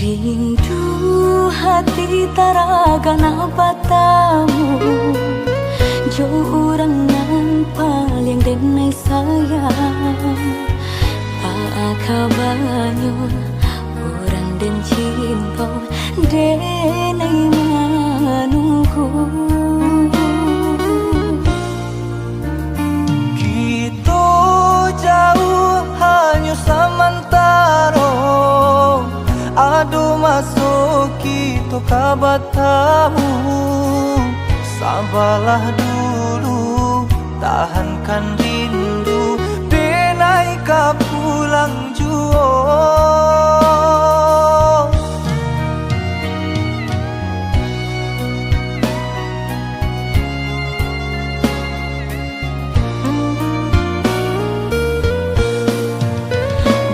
Rindu hati taragana batamu, jo orang nan paling denai sayang. Kabanyo orang dan cinta denai manungku. Kita jauh hanya sementara, aduh masuk kita kabatamu. Sabarlah dulu, tahankan rindu, denai ka pulang juo.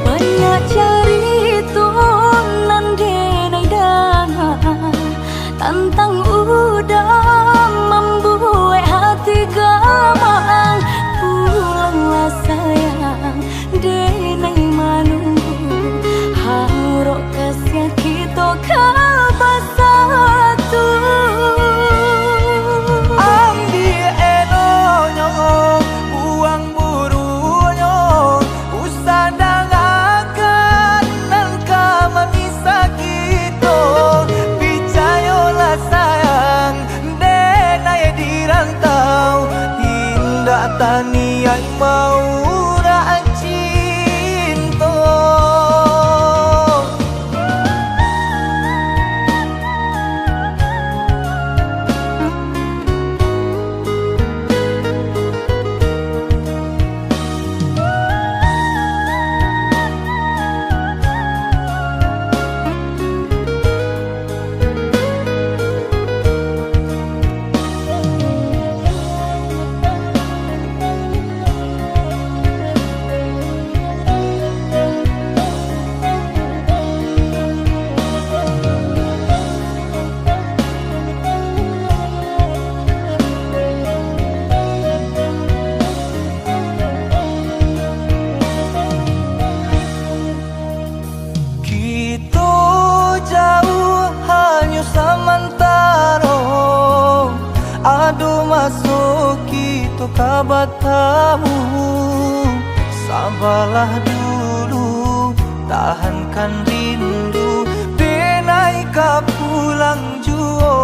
Banyak cerita nan denai dangan, tentang udah membuat hati gamang. Pulanglah sayang, denai manunggu, harok kasih kita kabar satu. Ambil eloknya, buang burunya, usah dangakan nangka memisah kita. Percayalah sayang, denai dirantau, tindak tani yang mau rak cinta. Kita jauh hanya sementara, aduh masuk kita kabatamu. Sabarlah dulu, tahankan rindu, denai ka pulang juo.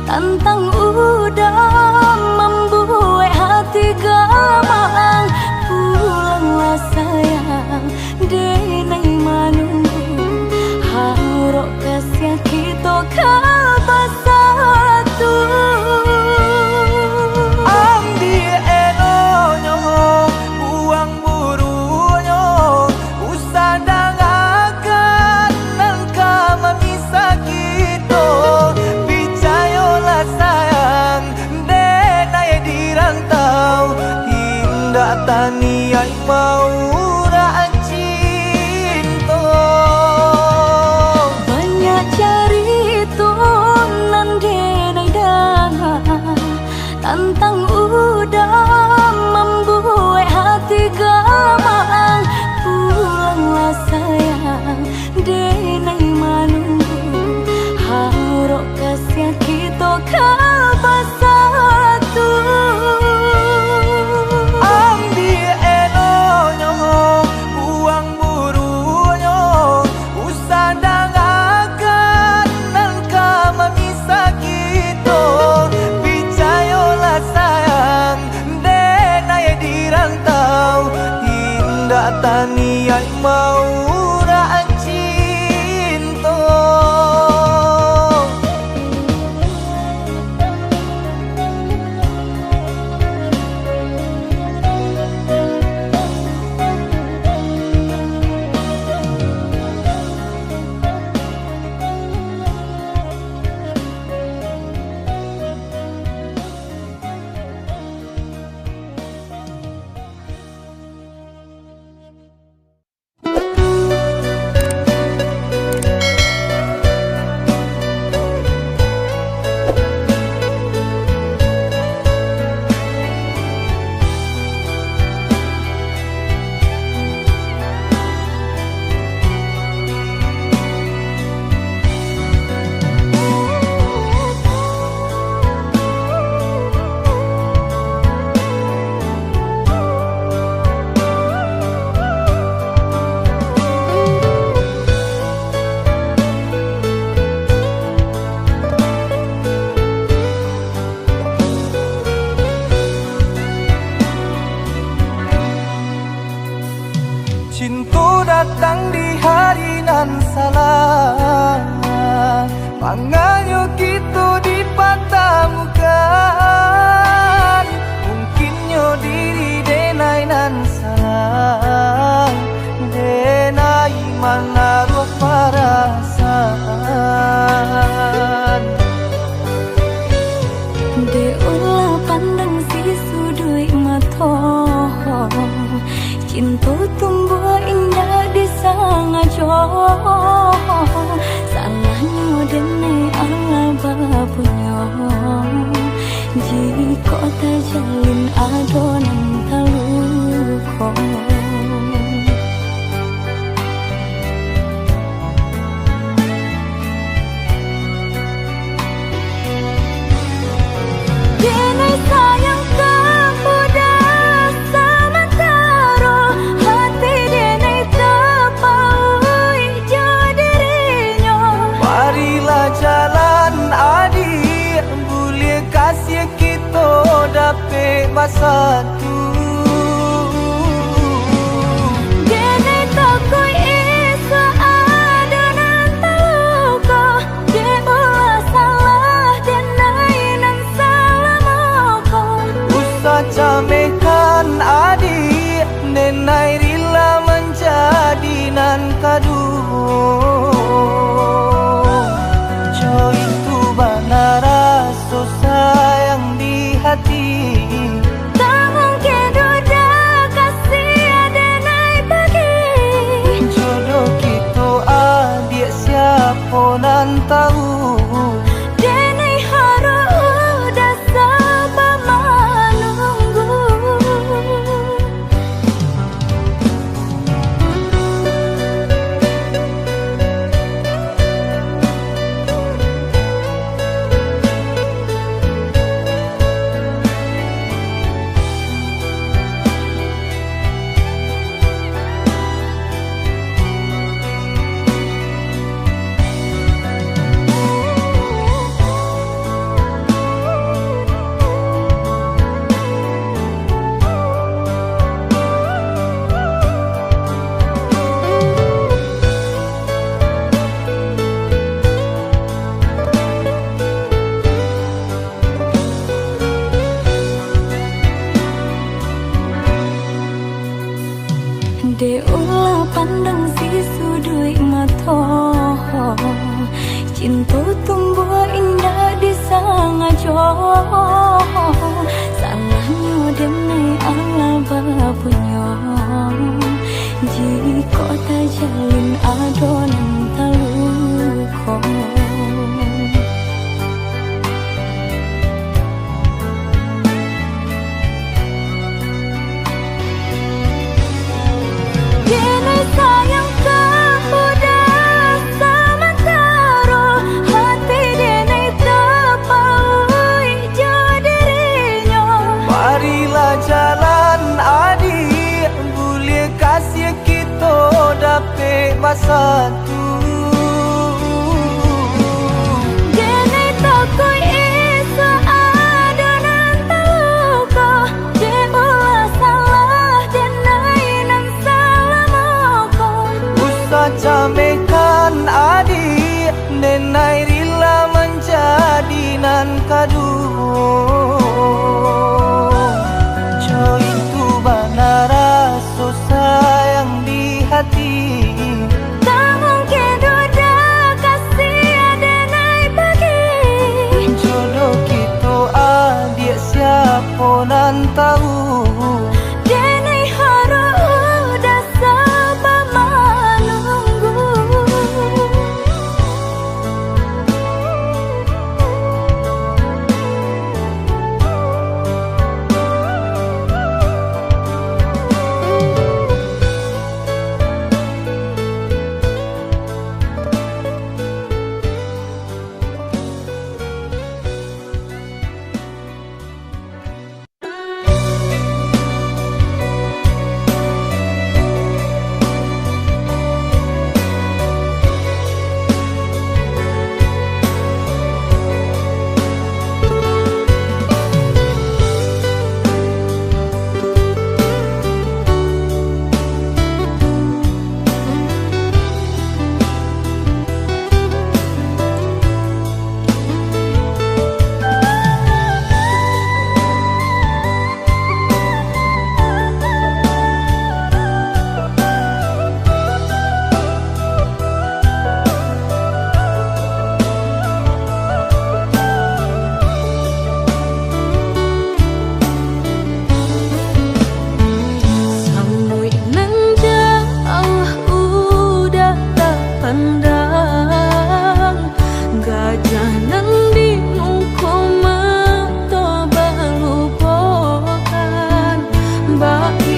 Tentang udah membuat hati gamang. Pulanglah sayang, denai manunggu, harok kasih kita kabar satu. Ambil eloknya, buang burunya, usah dangakan nangka memisah kita. Sayang, denai dirantau, tindak tani yang mau rak cinta. Banyak cerita nan denai dangan, tentang udah membuat hati gamang. Pulanglah sayang, denai manunggu, harok kasih kita kabar satu. Ambil eloknya, buang burunya, usah dangakan nangka memisah kita. Percayalah sayang, denai dirantau, tindak tani yang mau rak cinta. Cinta datang di hari nan salah, manganyo kita dipertemukan. Mungkinnya diri denai nan salah, denai menaruh perasaan. De ulah pandang si sudui mato, cinta tumbuh indah di sangajo. Salahnya dene ala bapunyo, jika tak jalin adonan taluko. Denai sayang kamu dah sementara, hati denai terpaui jauh dirinya. Marilah jalan adik, boleh kasih kita dapat bersatu. Denai takui isa adonan taluka, de ulah salah denai nan salah moko. Usah camekan adik, nenai rela menjadi nan kadu. Jo itu benar rasa sayang di hati. Tak mungkin duda kasih denai bagi. Jodoh kita adik siapa nan tahu. Denai harus dah sabar menunggu. De ulah pandang si sudui mato, cinta tumbuh indah di sangajo. Salahnya denai ala bapunyo, jika tak jalin adonan taluko. Denai sayang kamu dah sementara, hati denai terpaui jauh dirinya. Marilah jalan adik, boleh kasih kita dapat bersatu. Denai takui isa adonan taluka, de ulah salah denai nan salah moko. Usah camekan adik, nenai rela menjadi nan kadu. Jo itu benar rasa sayang di hati. Tak mungkin duda kasih denai bagi. Jodoh kita adik siapa nan tahu. Denai harus dah sabar menunggu.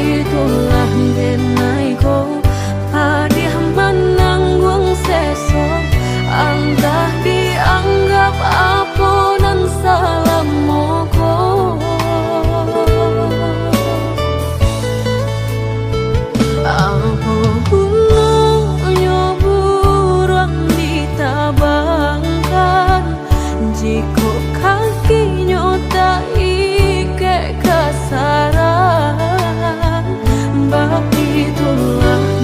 itulah denaiku Padih menanggung seso Angkah dianggap apunan salam moko Aku nyoburang ditabangkan Jika kaki nyota ike kasaran Bab itulah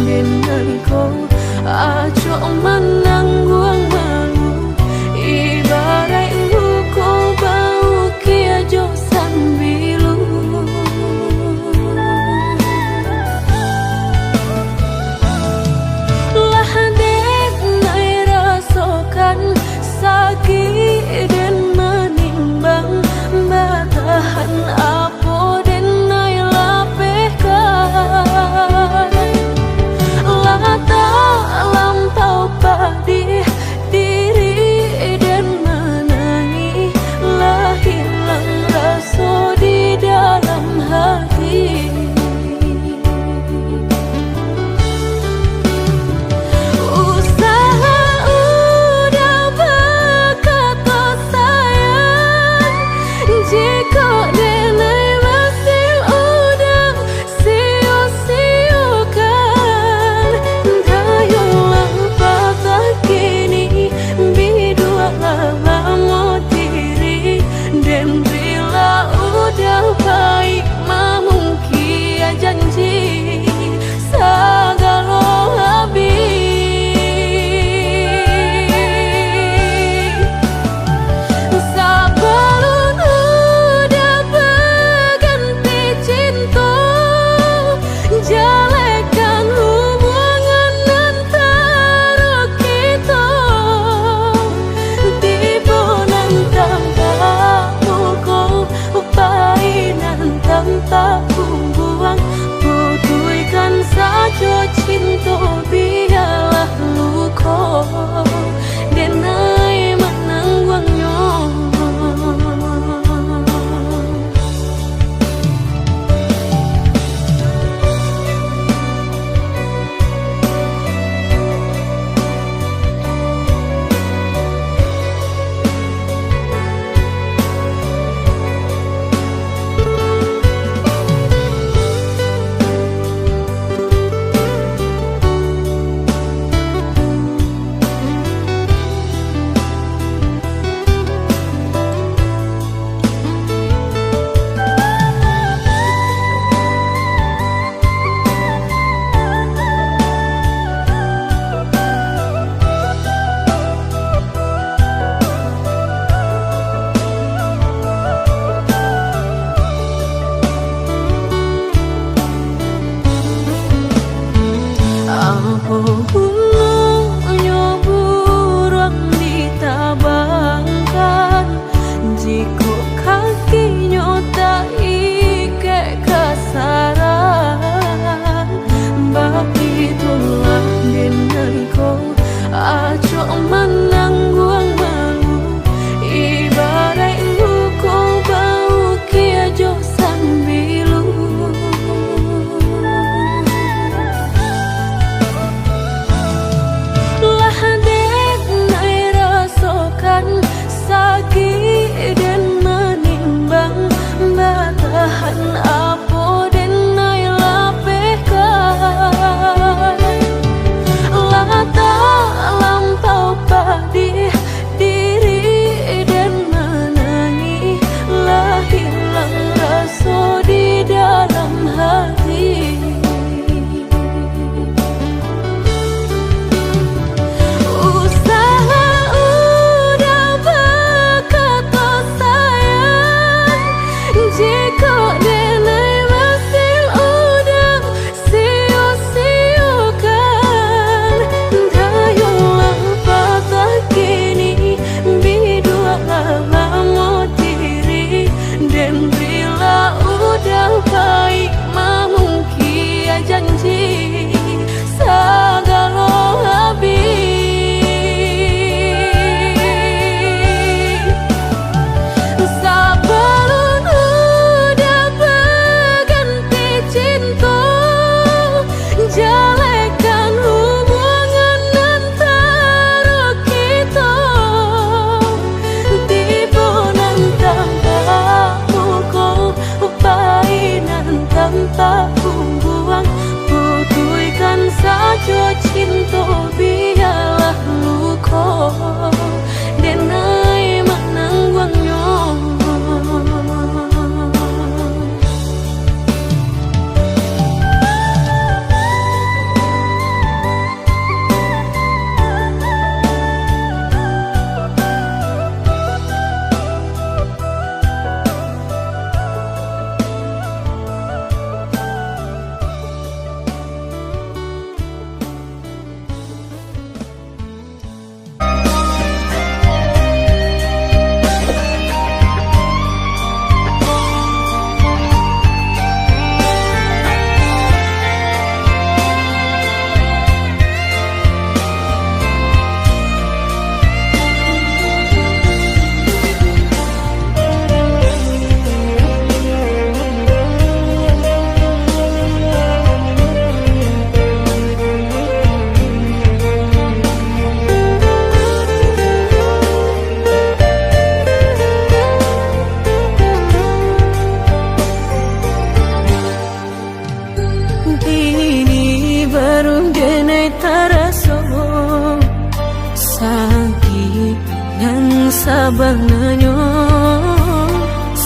sabananyo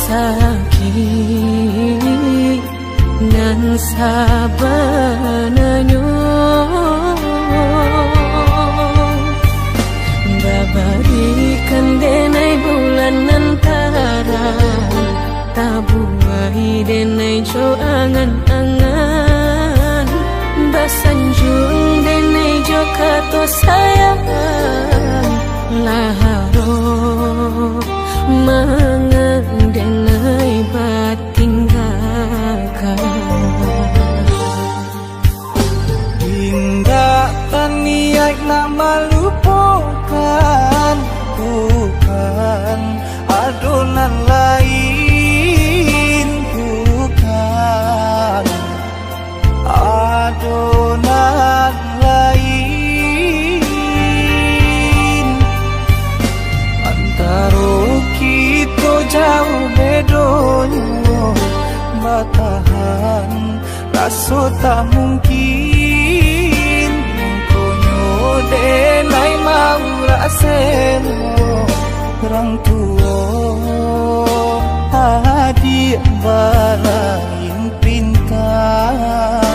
sakit nan sabananyo babarikan denai bulan antara tabuai denai jo angan-angan basanjung denai jo kato sayang laharo mangan denai batinggalkan Indah niat nak melupakan bukan adonan lain bukan adonan lain antara kita jauh bedonyo batahan rasa tak mungkin denai mau raseno orang tua adik balain pintar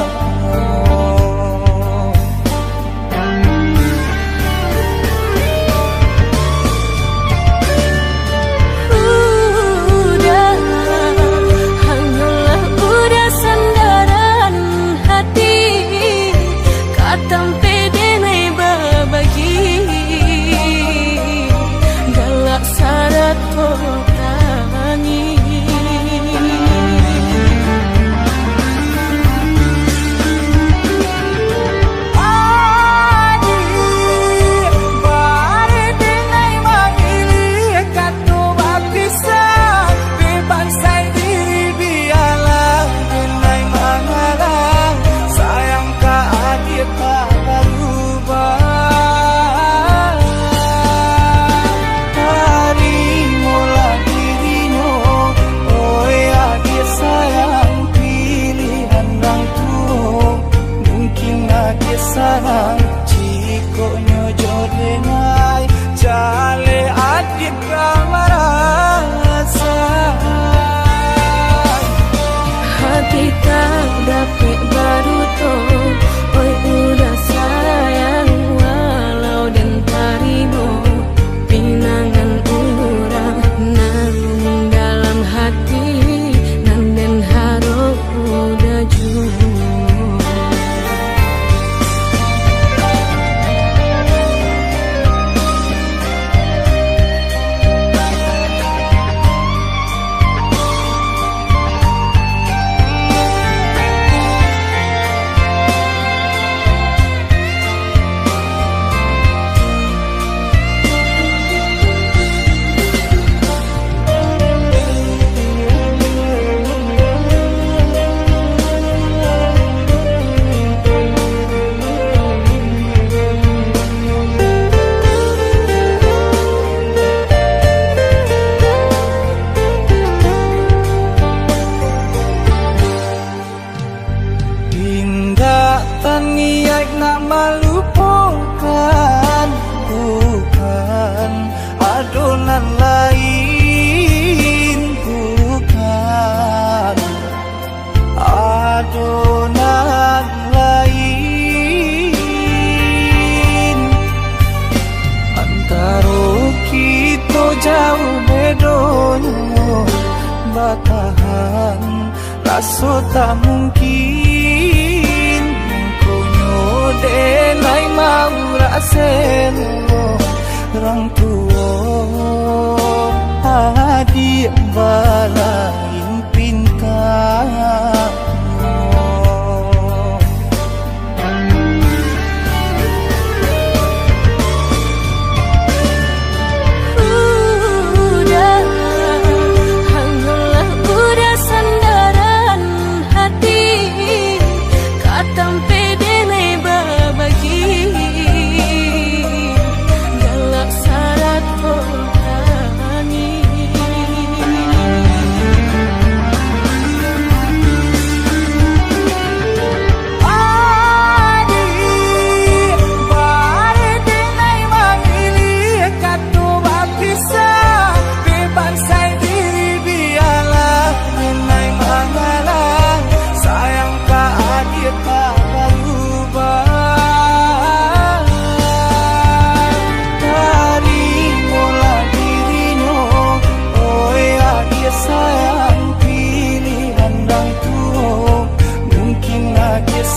sarang cikonya jodenai jale adik kamarasa hati tak dapat baru to oi udah sayang walau dan tarimo pinangan urang nang dalam hati nan den harap udah jujur niat nak melupakan bukan adonan lain bukan adonan lain antara kita jauh bedonyo batahan rasa tak mungkin denai mau raseno orang tua adik balain pintar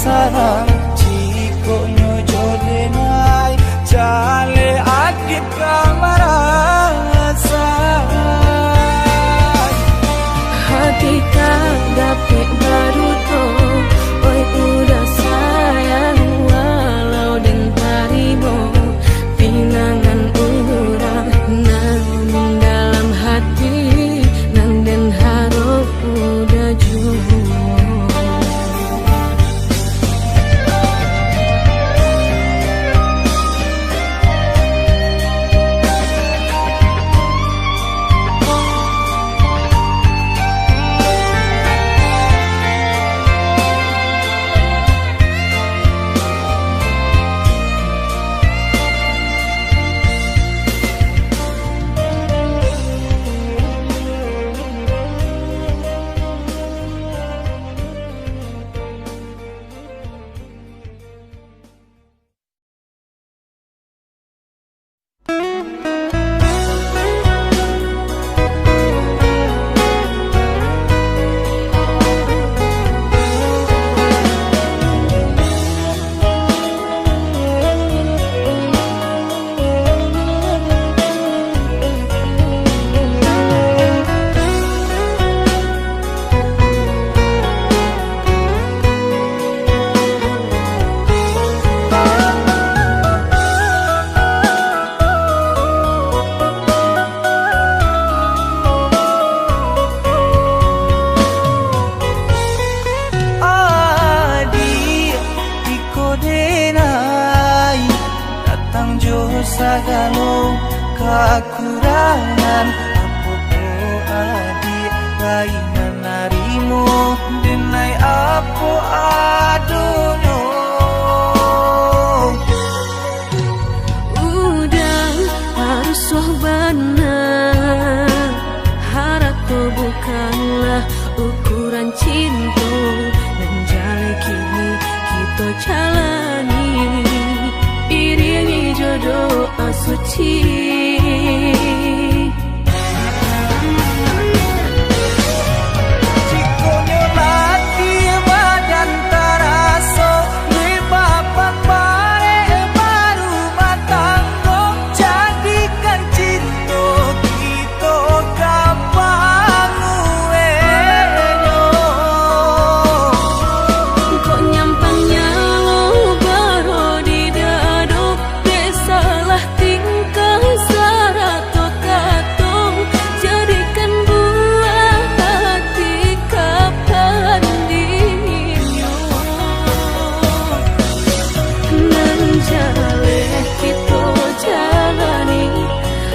sarang Ciko nyojo denai Jale akit kamarasa Hati tak dapat baru toh, oi udah sayang walau dan tarimo pinangan urang namun dalam hati nang den harap udah jauh. Sagalo kekurangan Apo adik lainan narimu Denai apo adono Udah harus wahbana Harapku bukanlah ukuran cinta Dan jale kini kita jalani Iringi jodoh asuci Cikonyo lagi badan taraso Lebapan bare baru matanggo Jadikan cinta kita gampang uenyo Kok nyampangnya lo baru di dado salah tingkah sarato kato Jadikan buah hati kapan dino Nan jale kita jalani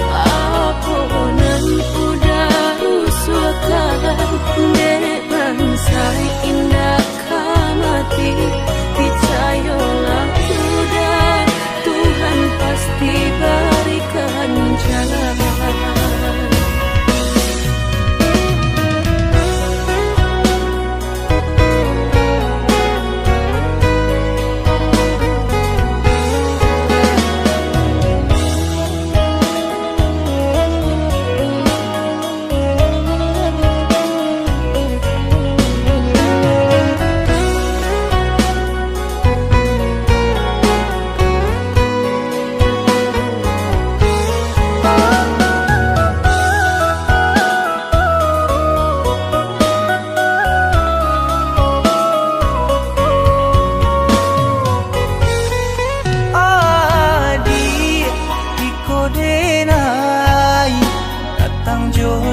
Apa nan udah usulkan Depan saya indah kamati Percayalah udah Tuhan pasti berikan jalan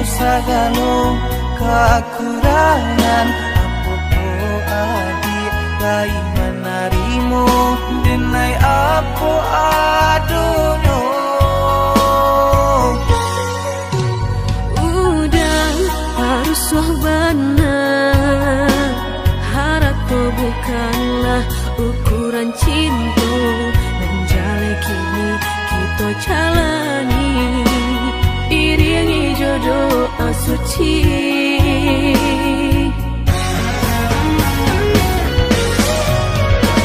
Sagalo kekurangan Apo adik lainan narimu Denai apo adono Udah harus wahbana Harapku bukanlah ukuran cinta Dan jale kini kita jalani Iringi jodoh asuci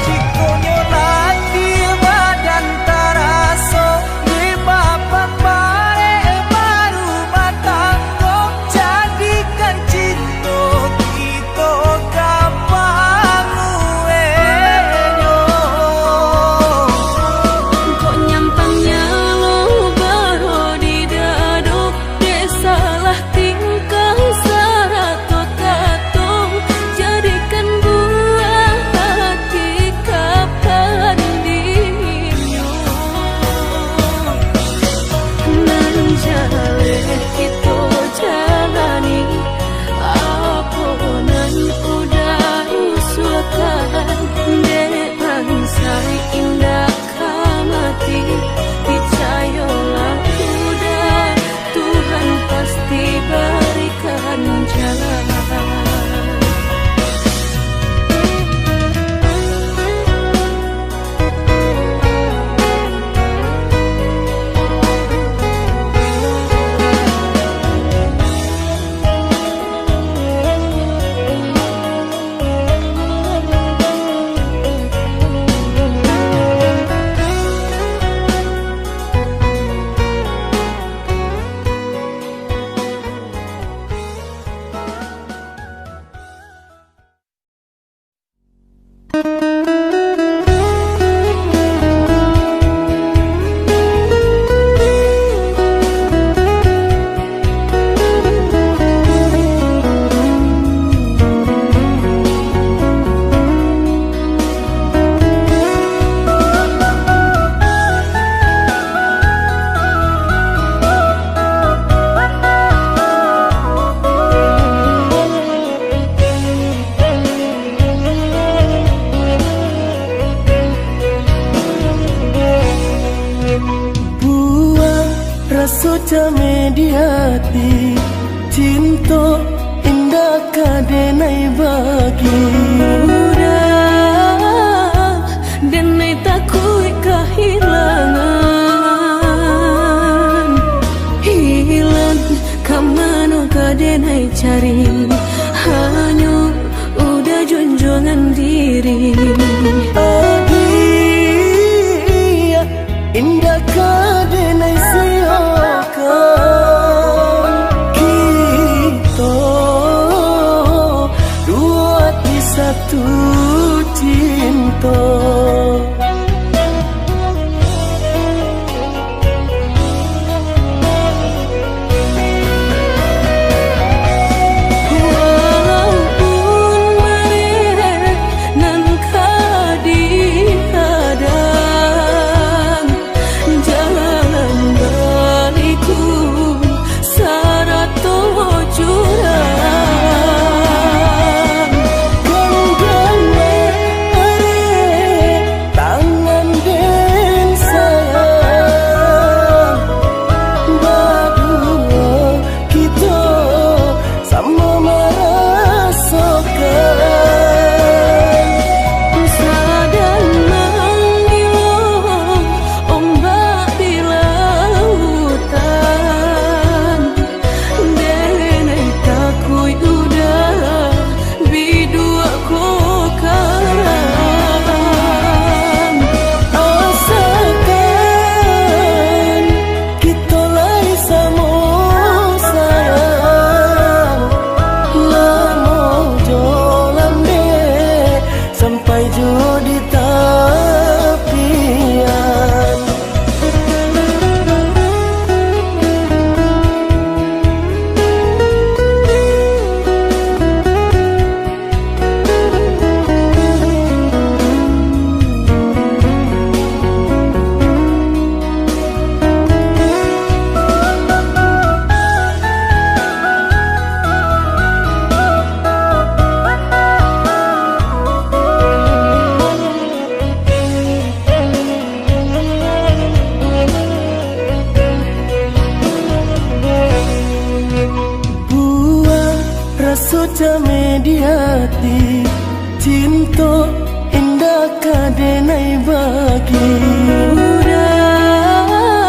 Cikonyo lagi badan taraso Lebapan bare baru matanggo Jadikan cinta kita gampang uenyo sudah mediati cinta indah kadenai bagi udah denai takut kehilangan hilang kamano kadenai cari hanya udah junjungan diri adia indah kadenai siakan kita dua di satu cinta sudah mediati cinta indah kadenai bagi udah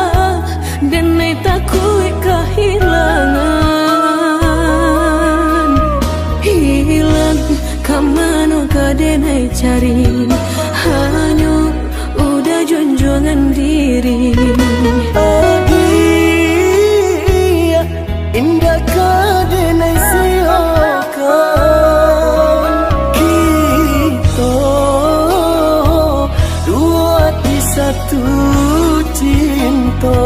denai takut kehilangan hilang kamano kadenai cari hanya udah junjungan diri adia indah kadenai siakan kita dua di satu cinta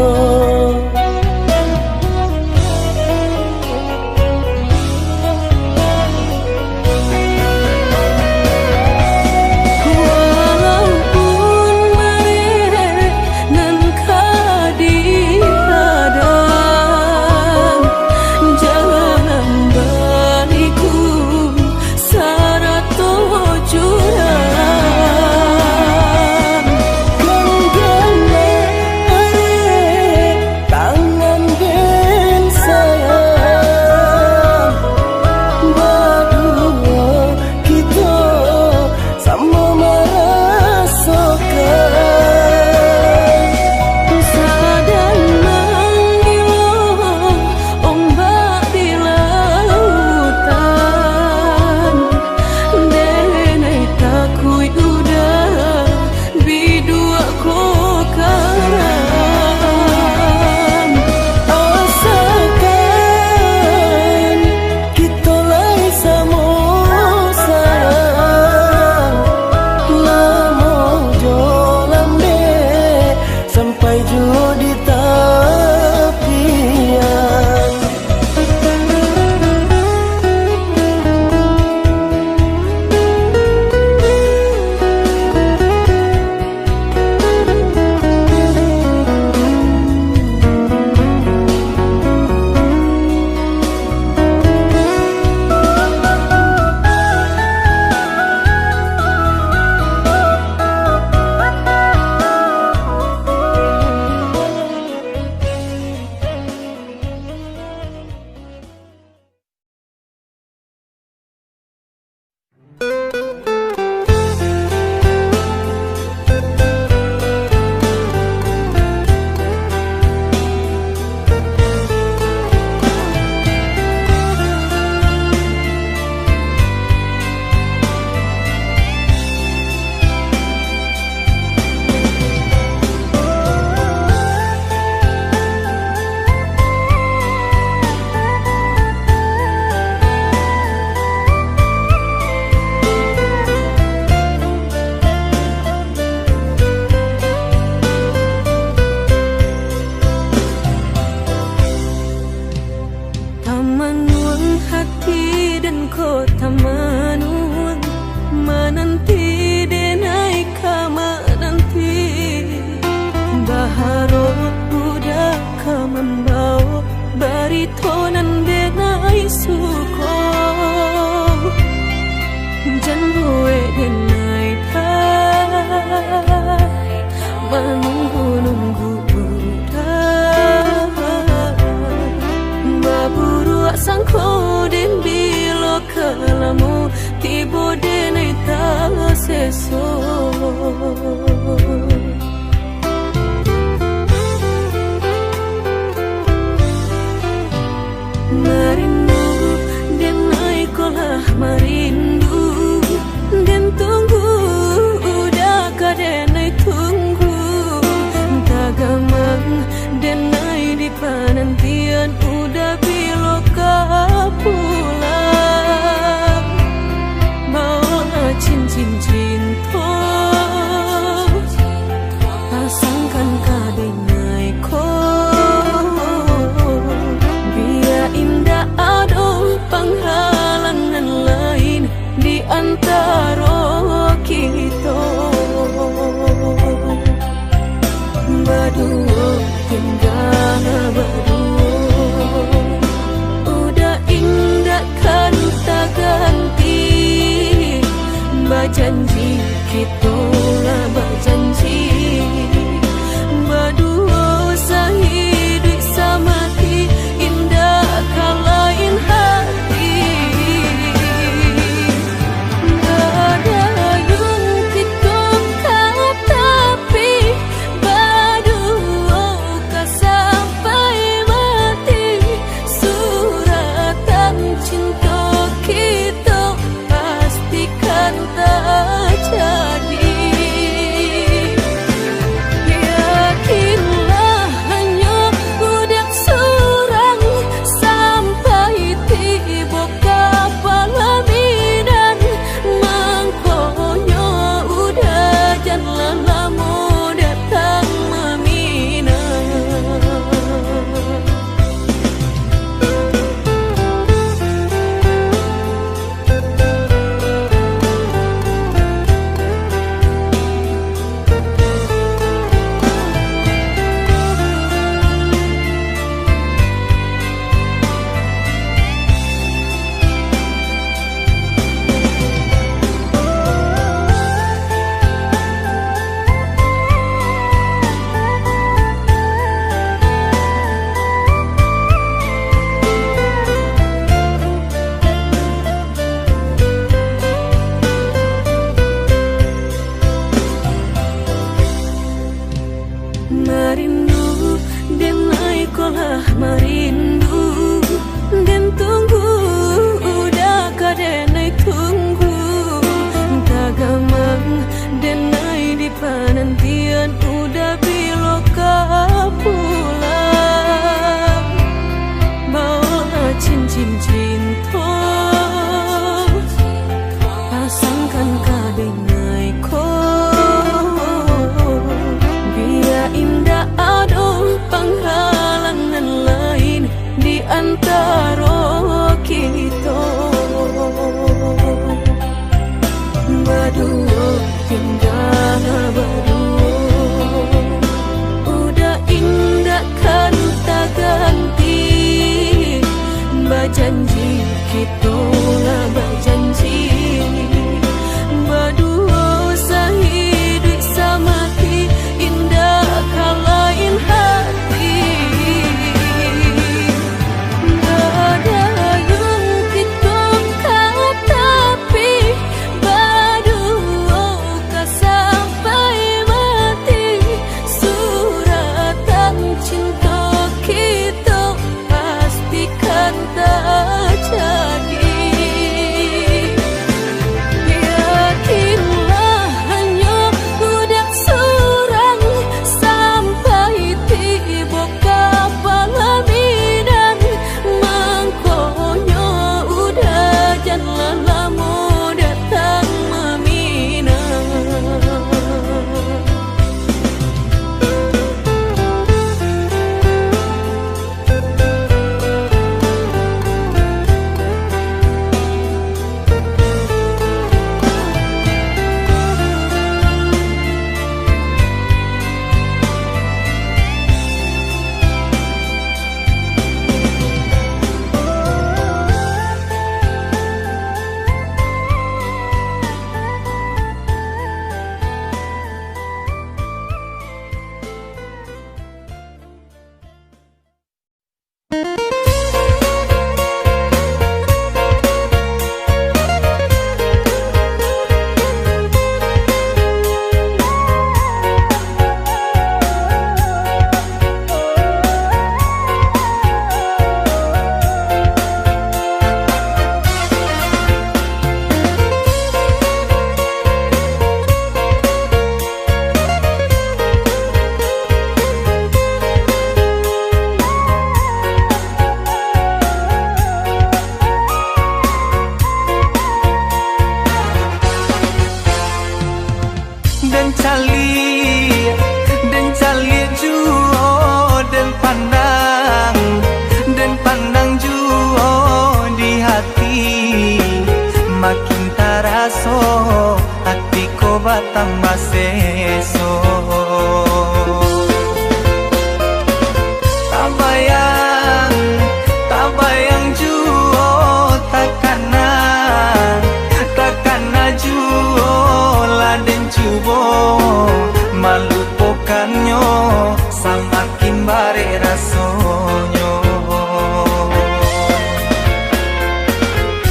lah berdua. Udah indah kan tak ganti, berjanji kita lah berjanji, berdua sehidup samati, indah kalain hati. Ada yang kita tapi berdua kan sampai mati. Suratan cinta kita pastikan tak jadi. Yakinlah hanya udah surang sampai tiba kapal Minang. Mangkonya udah jangan lama datang meminang. Dan cali juo dan pandang juo di hati, makin taraso hati ko batambah seso. Tabayang juo takana juo laden cubo malupakannya samakin bare rasonyo.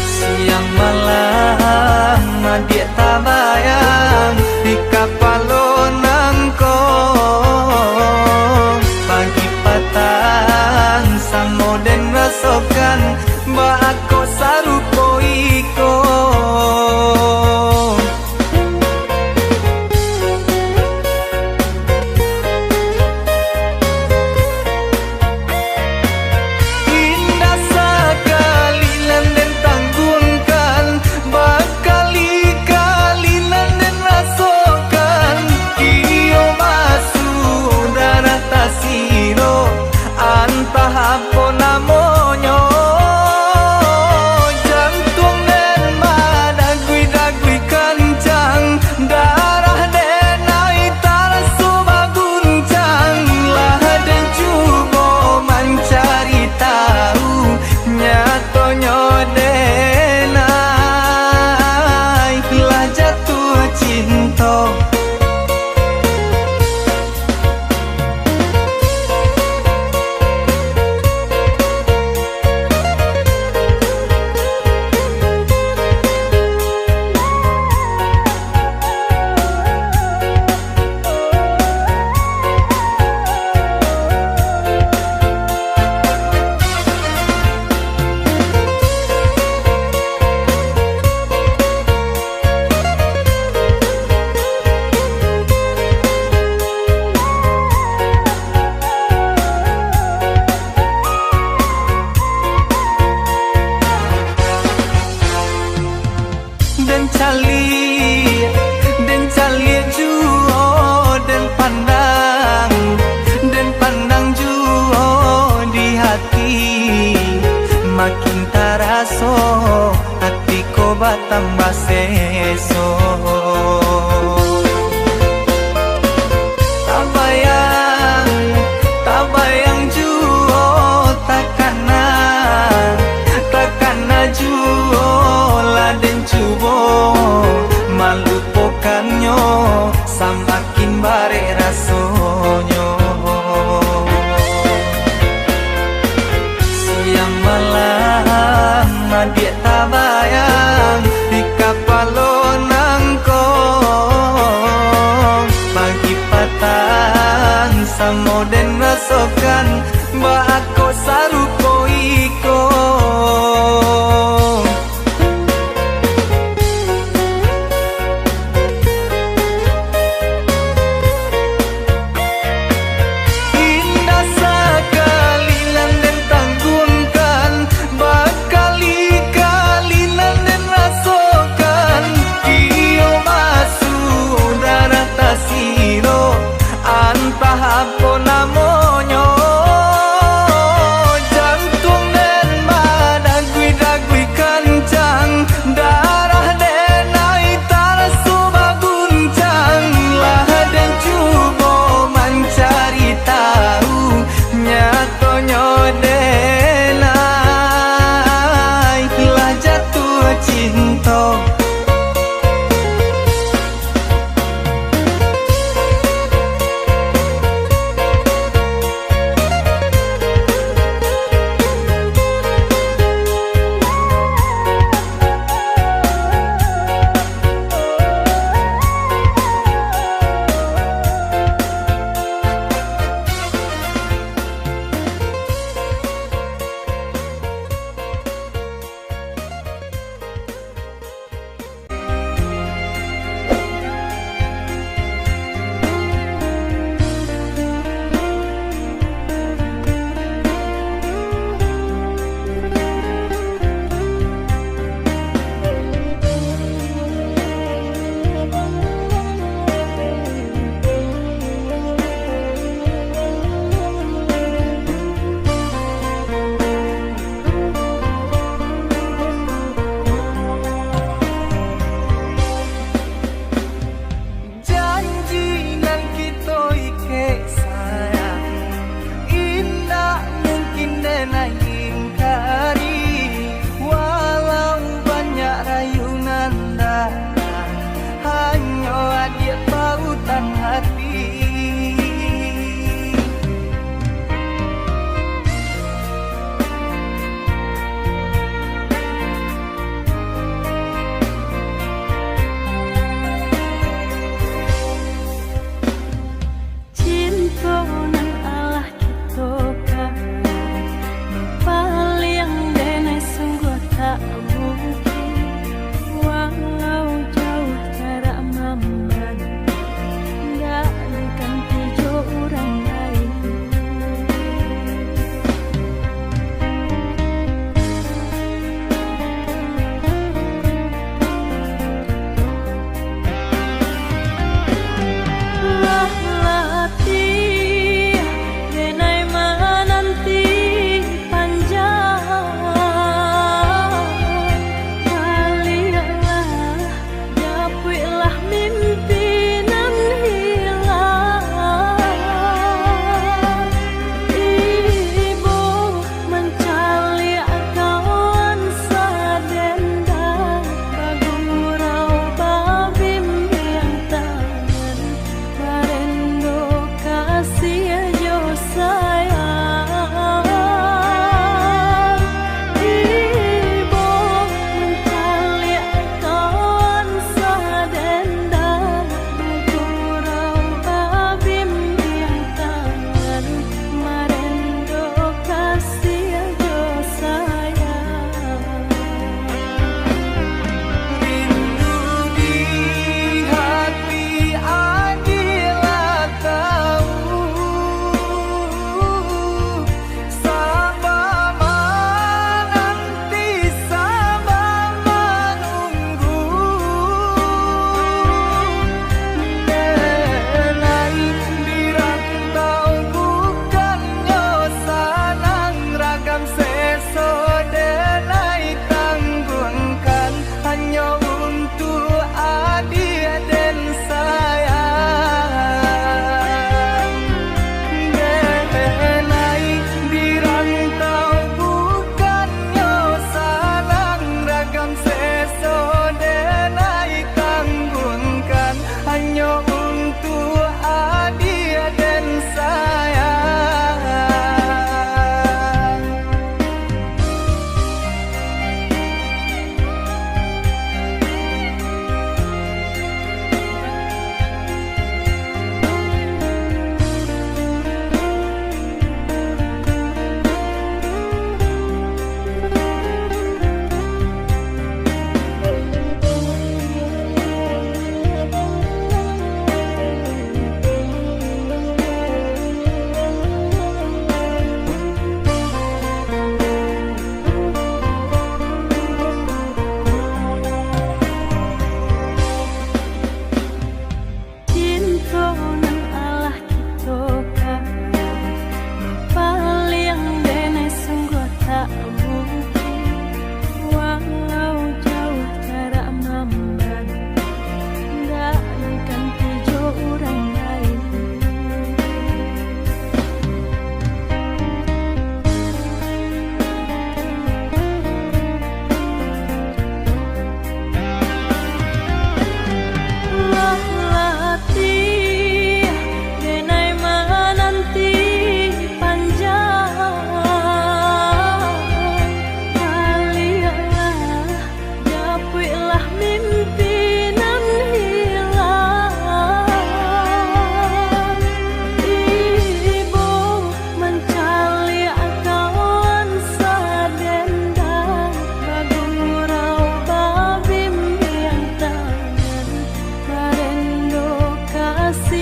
Siang malam dia tabayang di kapalonang ko, pagi patang samo den rasokan ba ako sarupo iko. rasonyo. Siang malam adik tak bayang di kapal nangko. Pagi patang samo den rasokan ba aku sarupo iko. Indah sekali lan den tanggungkan, berkali-kali lan den rasokan. Iyo masuk darah tasiro, entah apa namanya. Jangan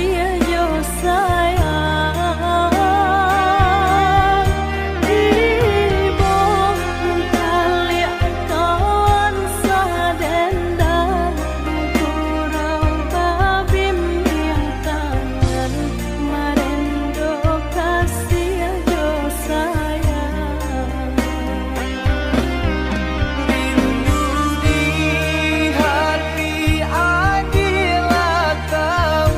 kasih jo sayang ibu kali kawan sadendang kurang babim yang tangan marendo kasih jo sayang Rindu di hati Adila tahu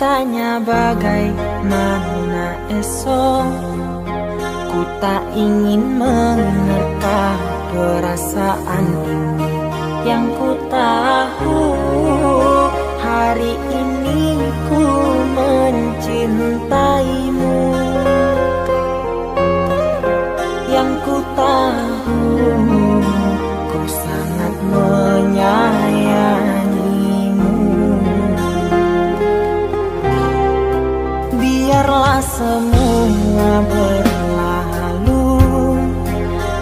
bertanya bagaimana esok. Ku tak ingin menerka perasaan ini. Yang ku tahu hari ini ku mencintaimu. Yang ku tahu ku sangat menyayangimu. Biarlah semua berlalu,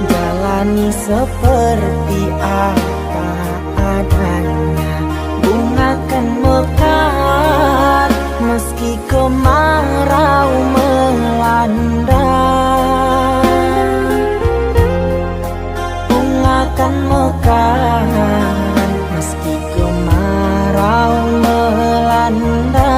jalani seperti apa adanya. Bunga kan mekar meski kemarau melanda. Bunga kan mekar meski kemarau melanda.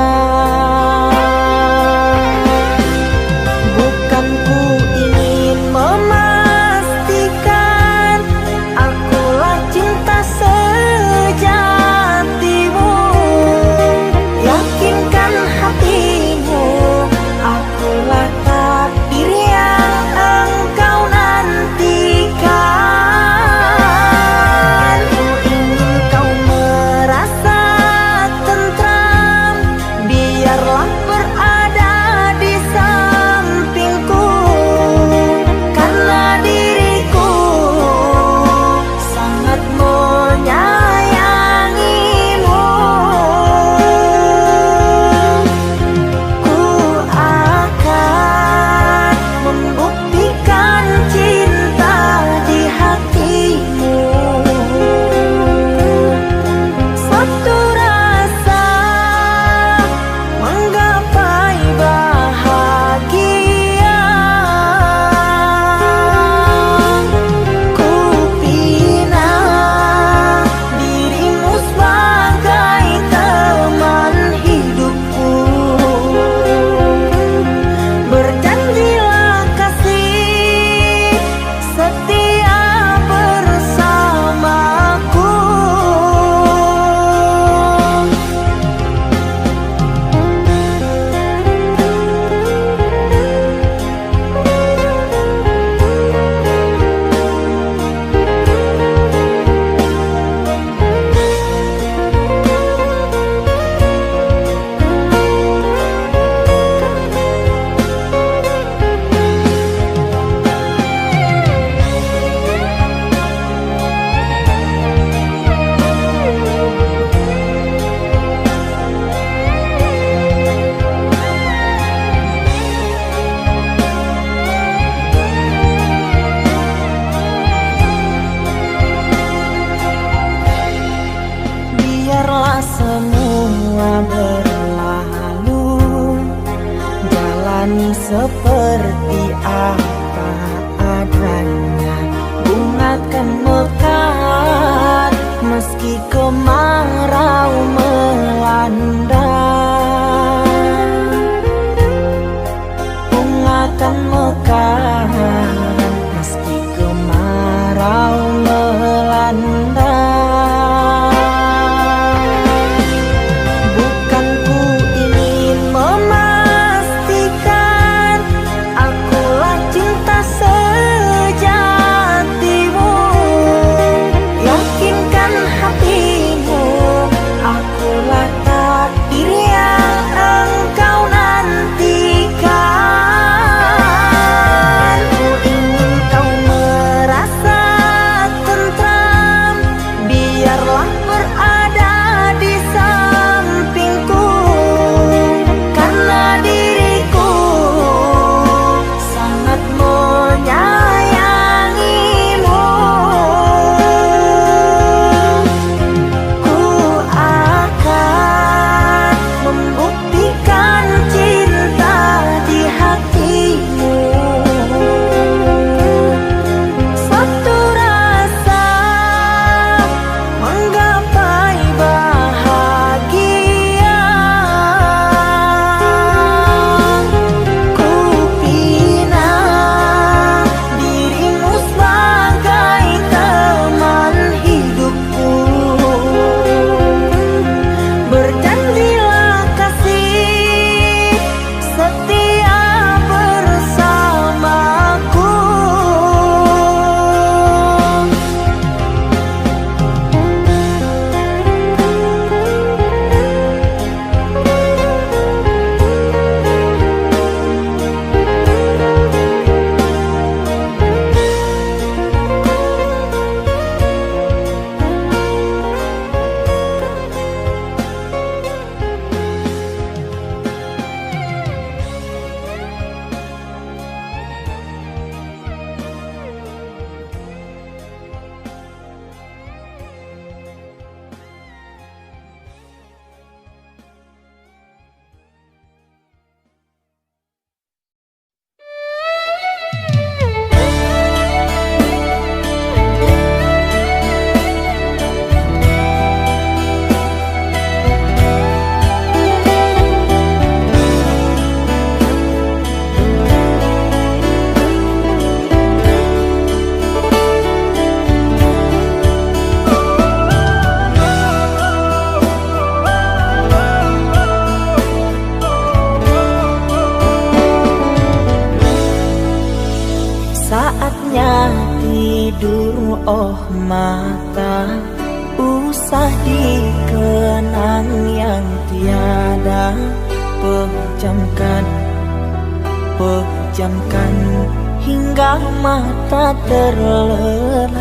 Bukan ku ingin memastikan akulah cinta sejatimu. Yakinkan hatimu, akulah takdir yang engkau nantikan. Ku ingin kau merasa tentram, biarlah berada di sampingku. Karena diriku sangat menyayangimu. Ku akan membuktikan cinta di hatimu. Satu rasa menggapai bahagia. Ku pinang dirimu sebagai teman hidupku. Berjanjilah kasih setia bersamaku. Biarlah semua berlalu, jalani seperti apa adanya. Bunga kan mekar meski kemarau melanda. Bunga kan mekar meski kemarau melanda. Bukan ku ingin memastikan akulah cinta sejatimu. Yakinkan hatimu, akulah takdir yang oh mata, usah dikenang yang tiada. Pejamkan, pejamkan hingga mata terlelap.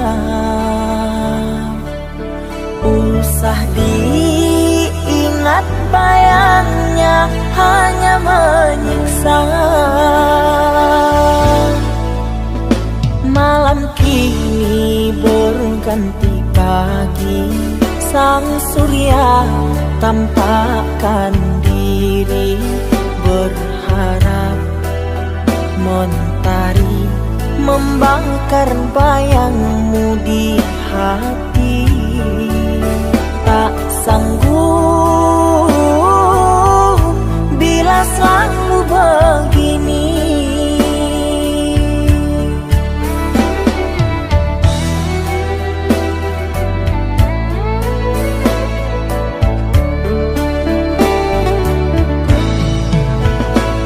Usah diingat bayangnya hanya menyiksa. Malam kini berganti pagi, sang surya tampakkan diri, berharap mentari membakar bayangmu di hati. Tak sanggup bila selalu begini.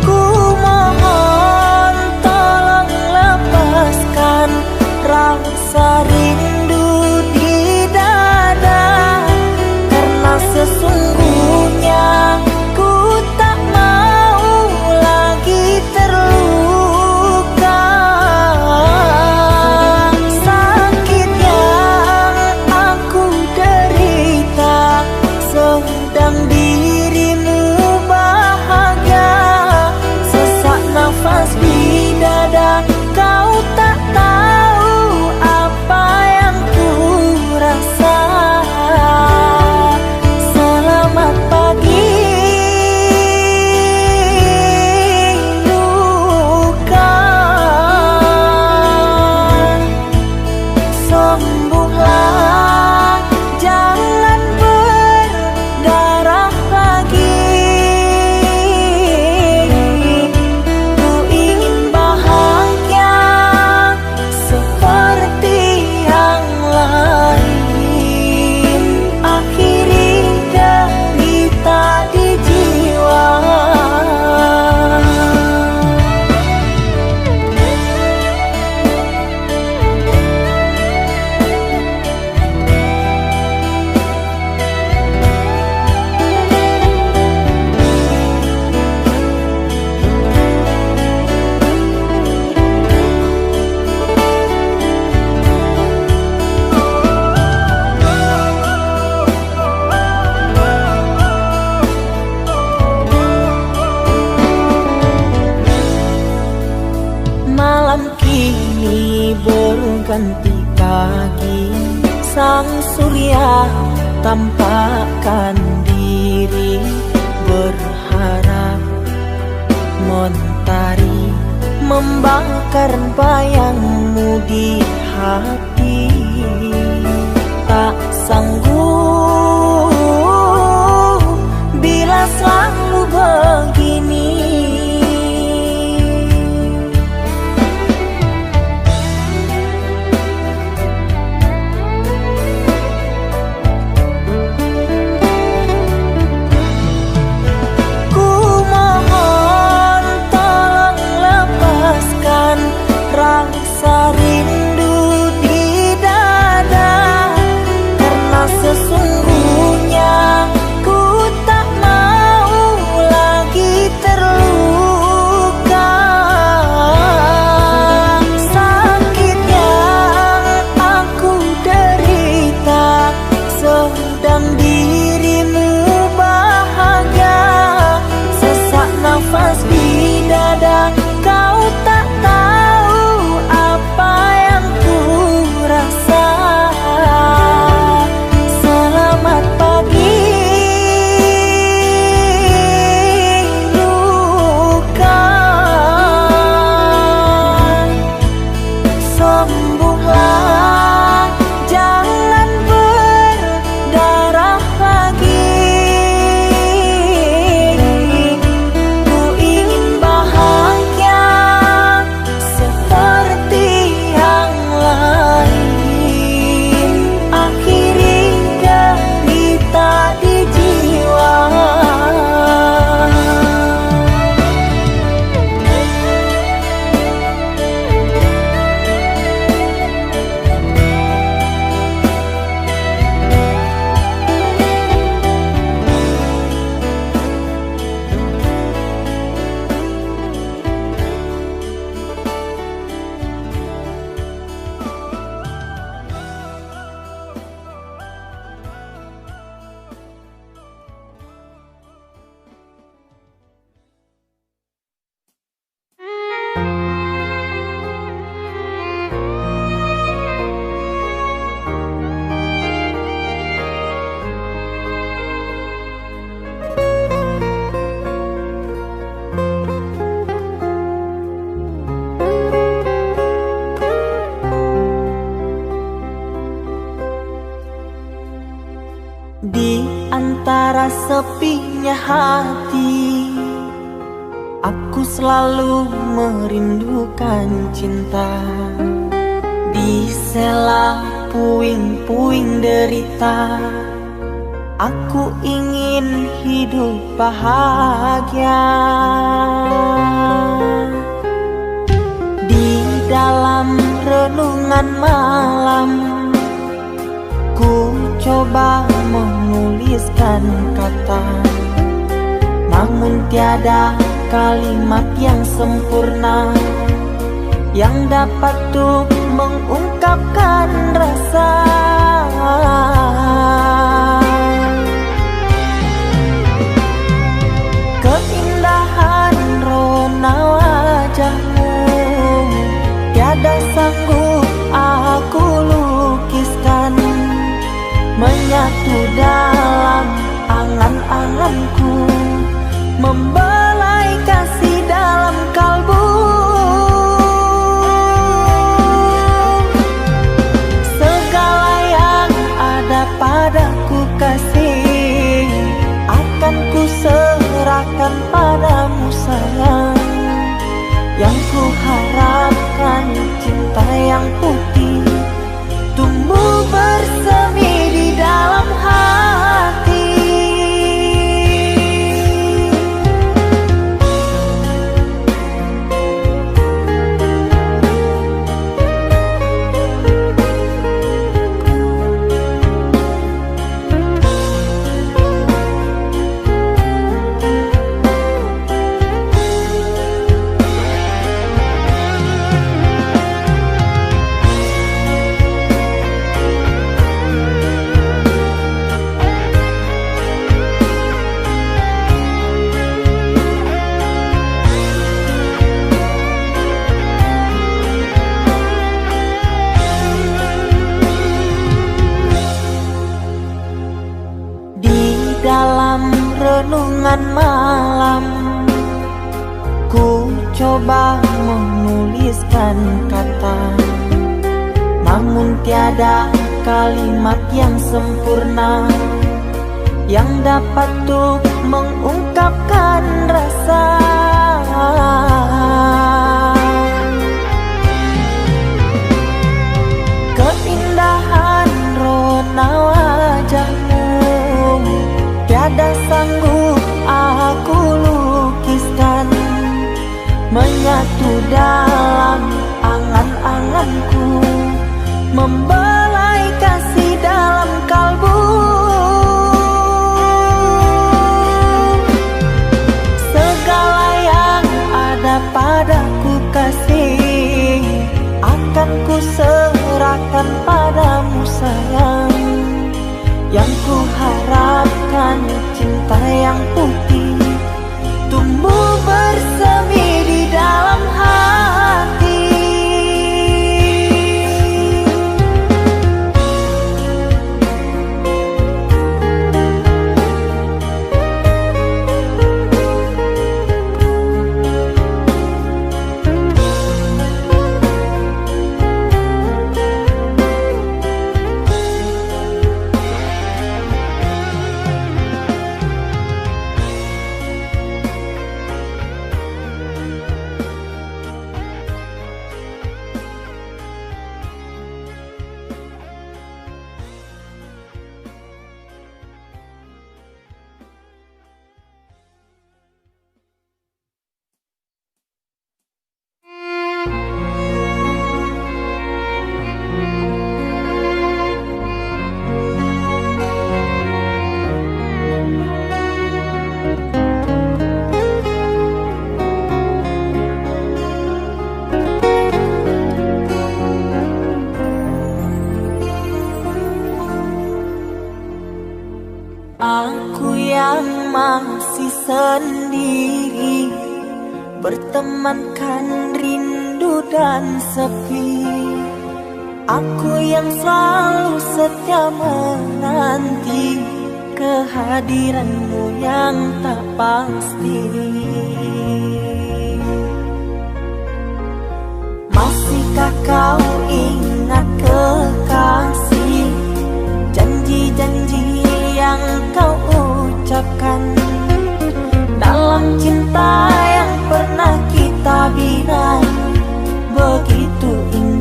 Ku mohon tolong lepaskan rasa rindu di dada, karena sesungguhnya ku tak mau lagi terluka. Sakit yang aku derita sedang dirimu bahagia. Sesak nafas di dada, kau tak tahu apa yang ku rasa. Selamat pagi luka, sembuhlah, jangan berdarah lagi. Ku ingin bahagia seperti yang lain, akhiri derita di jiwa. Malam kini berganti pagi, sang surya tampakkan diri, berharap mentari membakar bayangmu di hati. Tak sanggup bila selalu begini. Ku mohon tolong lepaskan rasa rindu di dada, karena sesungguhnya ku tak mau lagi kala sepinya hati, aku selalu merindukan cinta. Di sela puing-puing derita, aku ingin hidup bahagia. Di dalam renungan malam, ku coba menuliskan kata, namun tiada kalimat yang sempurna yang dapat tuh mengungkapkan rasa. Keindahan rona wajahmu tiada sanggup aku lukiskan, menyatu dalam angan-anganku, membelai kasih dalam kalbu. Segala yang ada padaku kasih, akan ku serahkan padamu sayang. Yang ku harapkan cinta yang putih tumbuh bersemi di dalam hati. Dalam renungan malam, ku coba menuliskan kata, namun tiada kalimat yang sempurna yang dapat tuh mengungkapkan rasa. Keindahan rona wajahmu tiada sanggup aku lukiskan, menyatu dalam angan-anganku, membelai kasih dalam kalbu. Segala yang ada padaku kasih, akan ku serahkan padamu sayang. Yang ku harapkan cinta yang putih tumbuh bersemi di dalam hati. Aku yang masih sendiri, bertemankan rindu dan sepi. Aku yang selalu setia menanti kehadiranmu yang tak pasti. Masihkah kau ingat kekasih, janji-janji yang kau ucap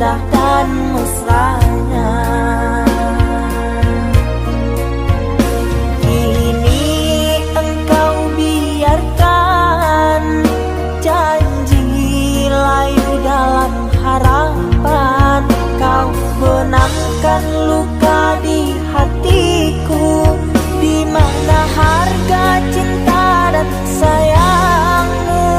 indah dan mesranya. Kini engkau biarkan janji layu dalam harapan, kau benamkan luka di hatiku, di mana harga cinta dan sayangmu.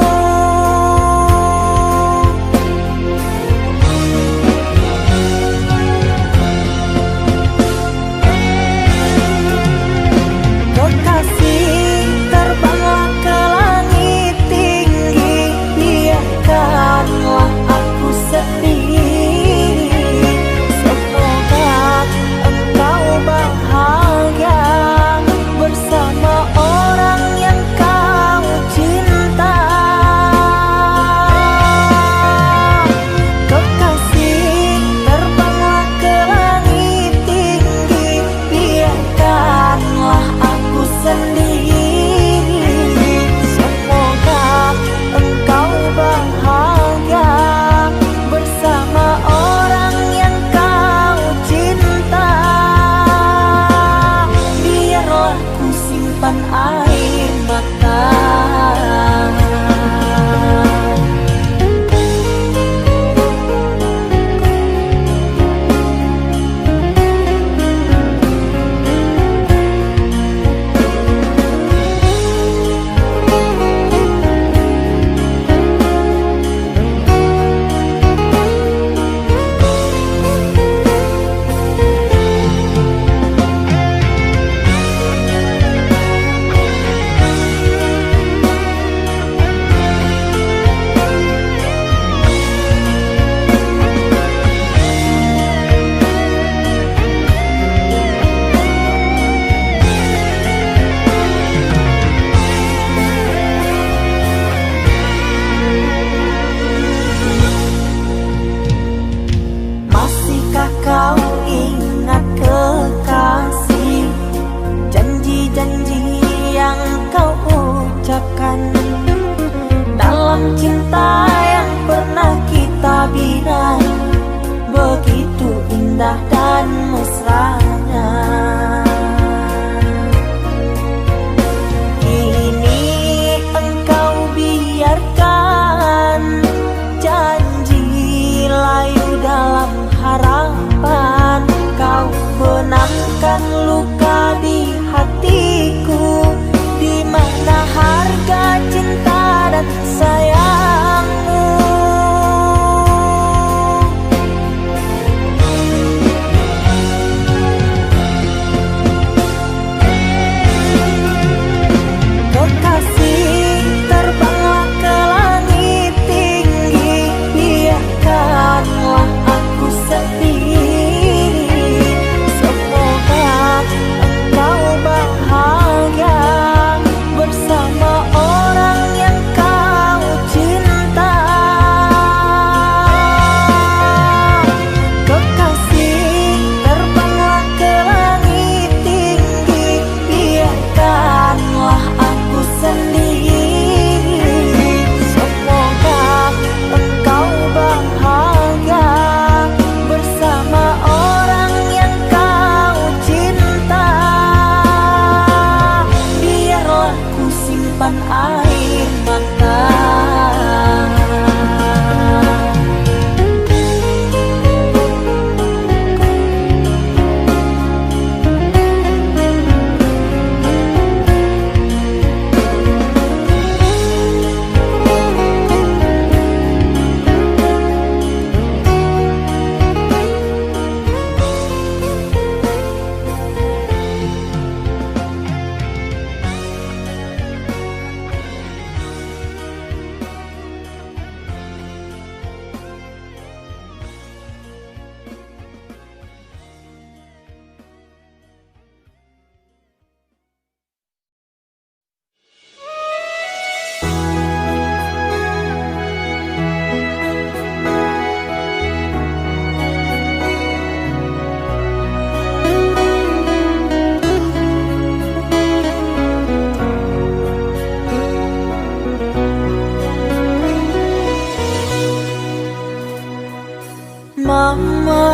Mama,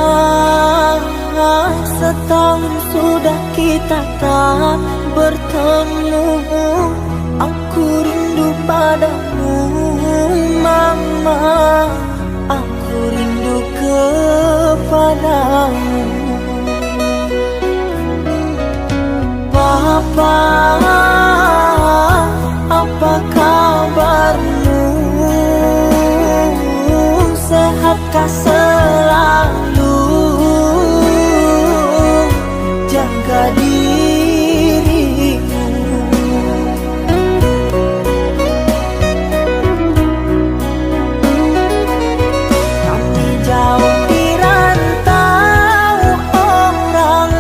setahun sudah kita tak bertemu. Aku rindu padamu Mama, aku rindu kepadamu. Papa, apa kabarmu? Sehatkah selalu? Jaga dirimu. Kami jauh di rantau orang,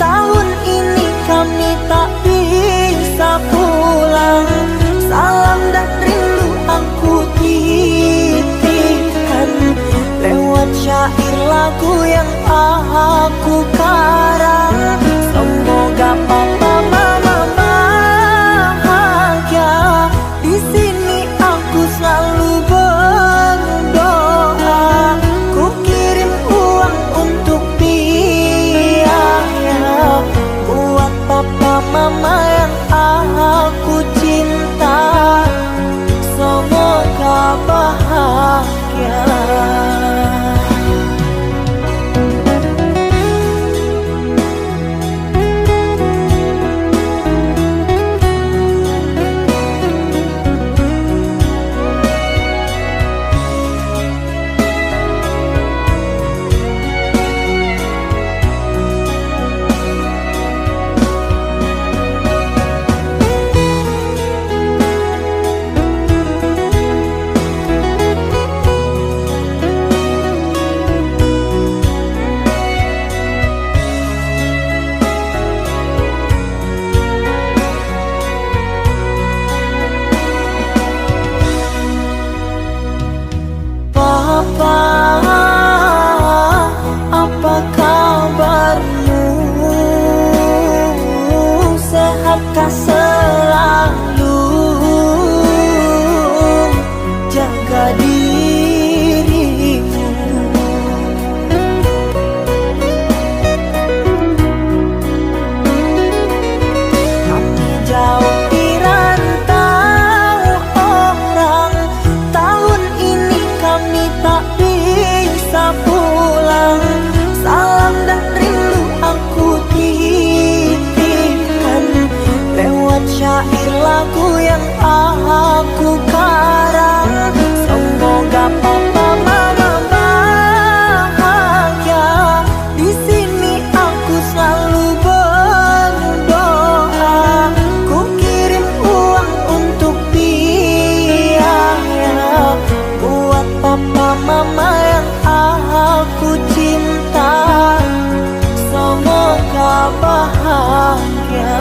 tahun ini kami tak bisa pulang. Salam dan rindu aku titipkan lewat syair lagu yang aku karang. Semoga papa mama bahagia. Di sini aku selalu berdoa. Ku kirim uang untuk biaya buat papa mama yang aku cinta. Semoga bahagia. Papa, apa kabarmu? Sehatkah selalu? Jaga dirimu. Kami jauh di rantau orang, tahun ini kami tak bisa pulang. Salam dan rindu aku titipkan lewat syair lagu yang aku karang. Semoga papa mama bahagia. Di sini aku selalu berdoa. Ku kirim uang untuk biaya buat papa mama yang aku cinta. Semoga bahagia.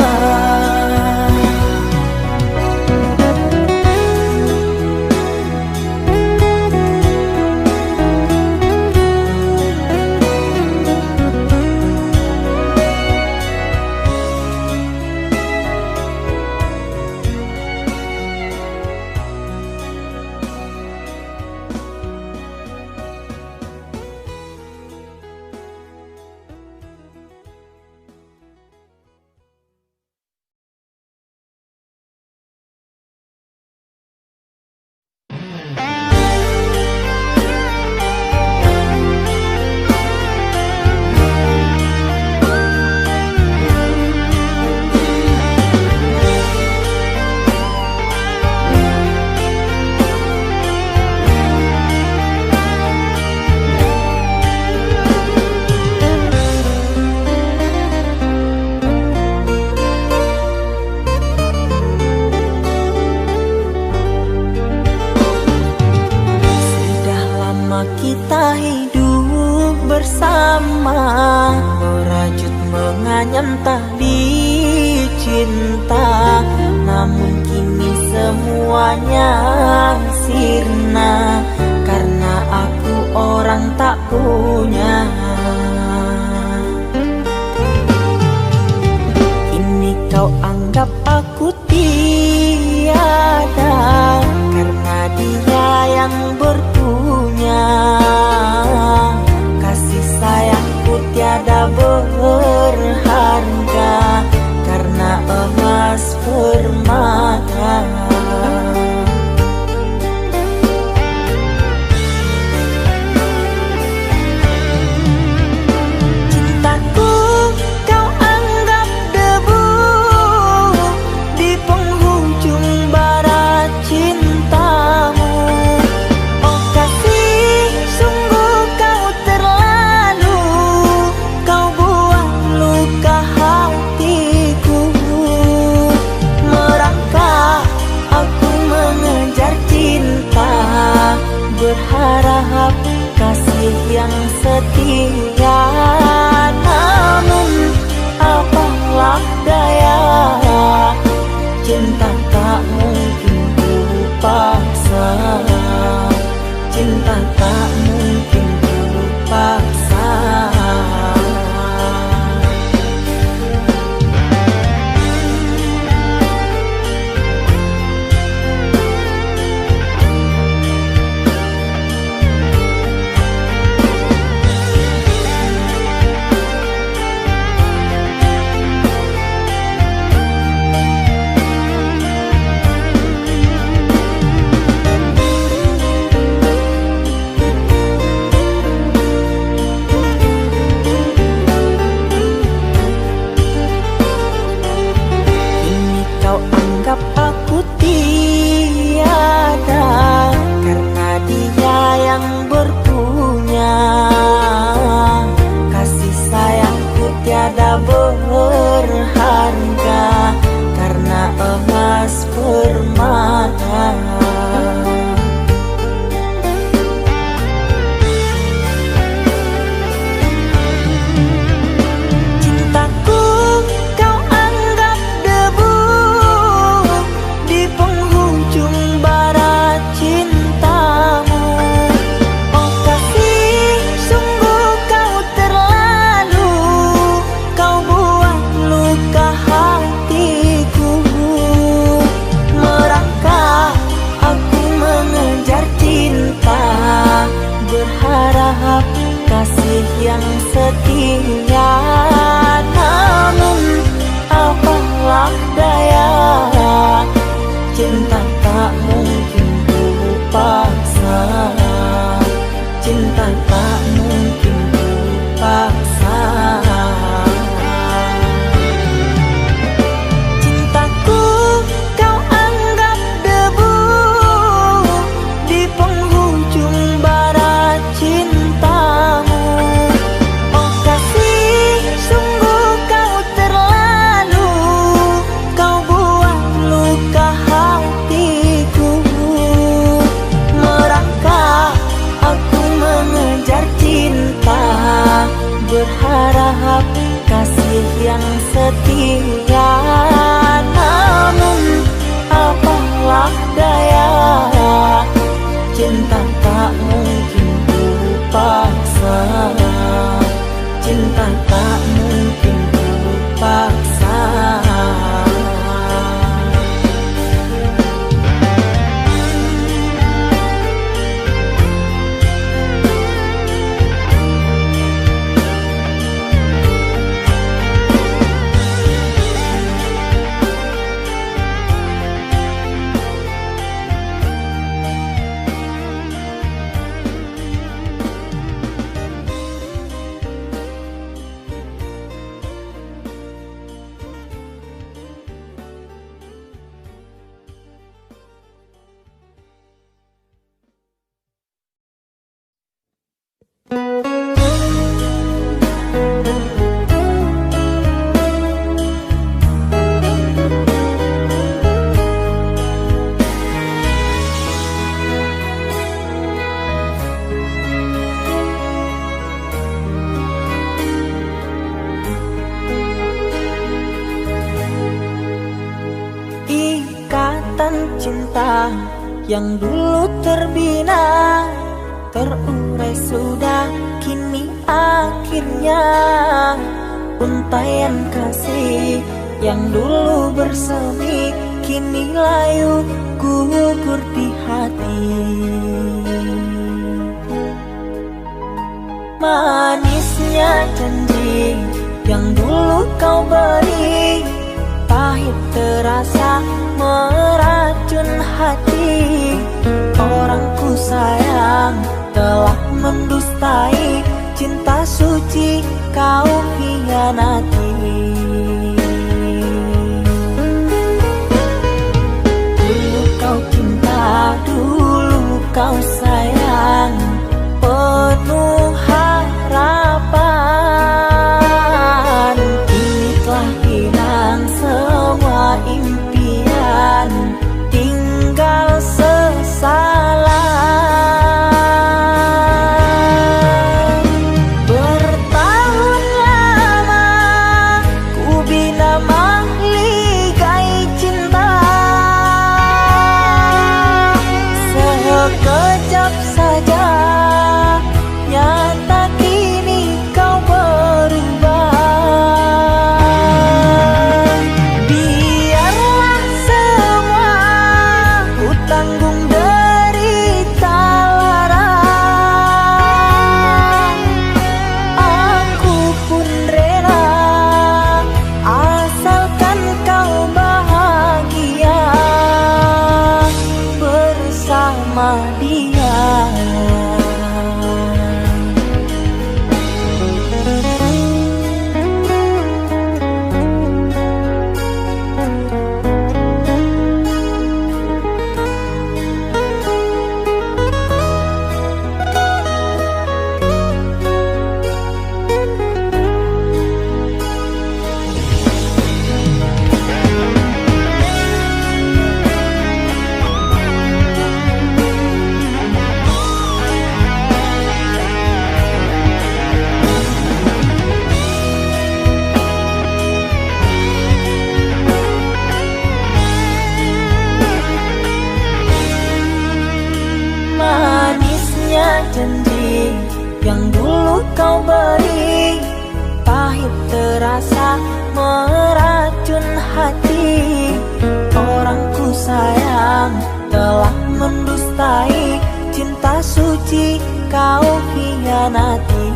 Kita hidup bersama, merajut menganyam tali cinta. Namun kini semuanya sirna, karena aku orang tak punya. Kini kau anggap aku tiada, karena dia yang berpunya. berharap kasih yang setia. Namun apalah daya, cinta tak mungkin ku paksa. Cinta tak mungkin ku paksa. Berharga karena emas permata. Cintaku kau anggap debu di penghujung bara cintamu. Oh kasih, sungguh kau terlalu, kau buat luka hatiku. Merangkak aku mengejar cinta, berharap kasih yang setia. Namun apalah daya, cinta tak mungkin ku paksa. Cinta tak mungkin ku paksa. Cintaku kau anggap debu di penghujung bara cintamu. Oh kasih, sungguh kau terlalu, kau buat luka hatiku. Merangkak aku mengejar cinta, berharap kasih yang setia. Namun apalah daya, cinta tak mungkin ku paksa. Cinta tak mungkin ku paksa. Ikatan cinta yang dulu terbina, terurai sudah kini akhirnya. Untaian kasih yang dulu bersemi, kini layu gugur di hati. Manisnya janji yang dulu kau beri, pahit terasa meracun hati. Orang ku sayang telah mendustai, cinta suci kau hianati. Dulu kau cinta, dulu kau sayang, penuh harapan. Kini telah hilang semua impian, tinggal sesalan. janji yang dulu kau beri, pahit terasa meracun hati. Orang ku sayang telah mendustai cinta suci kau hianati.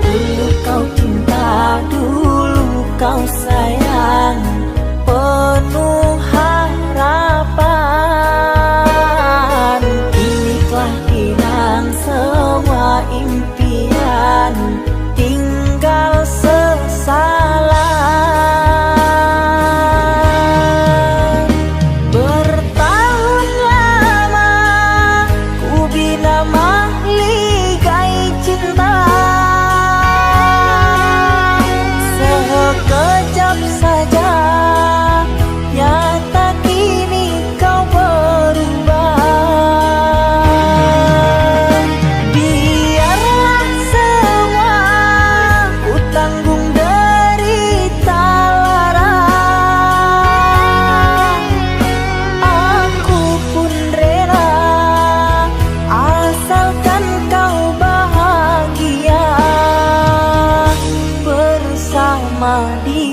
Dulu kau cinta, dulu kau sayang, penuh harapan. Kini telah hilang semua impian, tinggal sesalan. Bertahun lama ku bina mahligai cinta, sekejap saja nyata kini kau berubah. Biarlah semua ku tanggung derita lara, aku pun rela asalkan kau bahagia bersama dia.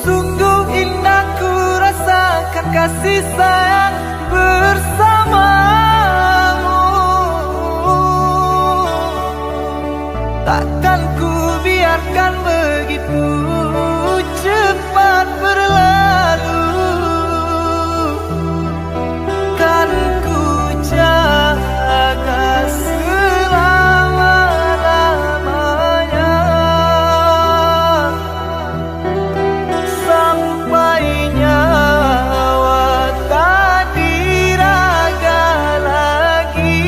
Sungguh indah ku rasakan kasih sayang bersamamu. Takkan ku biarkan begitu cepat berlalu. Kan ku jaga selama-lamanya sampai nyawa tak diraga lagi.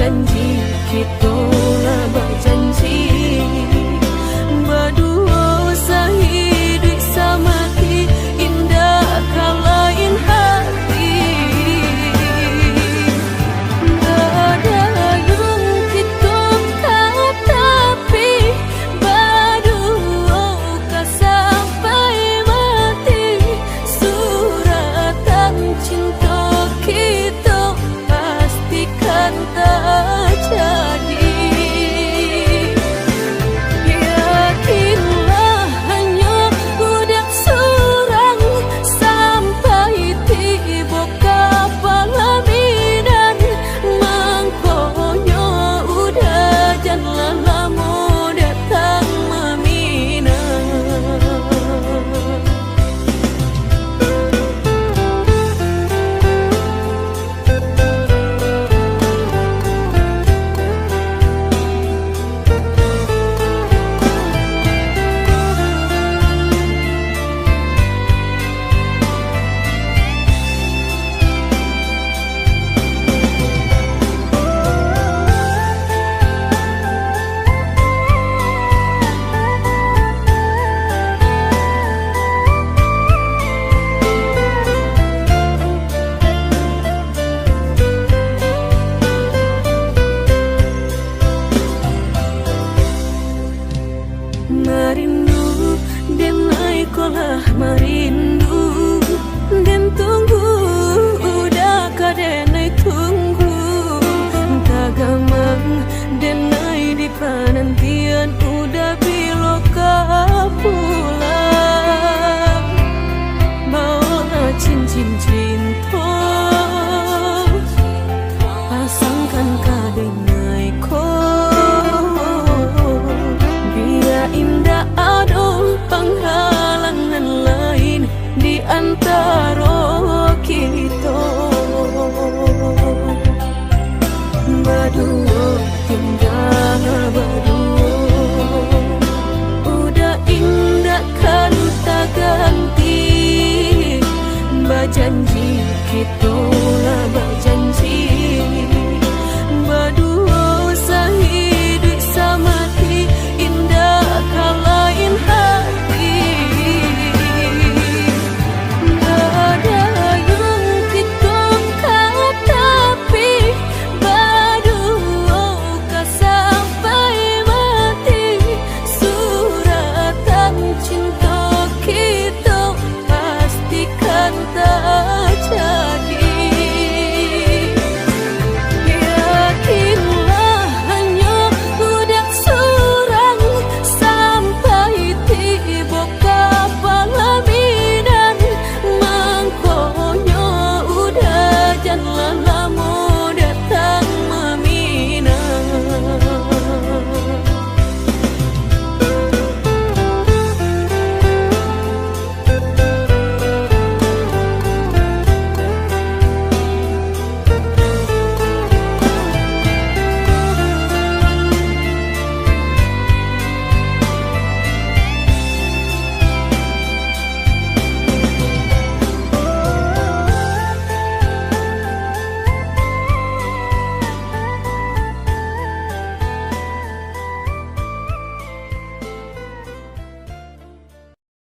janji kita lah berjanji berdua sehidup samati indah kalain hati badayung kita tapi berdua sampai mati suratan cinta kita pastikan tak jadi. Yakinlah hanya udah surang sampai tiba kapalaminan mangkonya udah jangan lama datang meminang. Merindu denai kolah merindu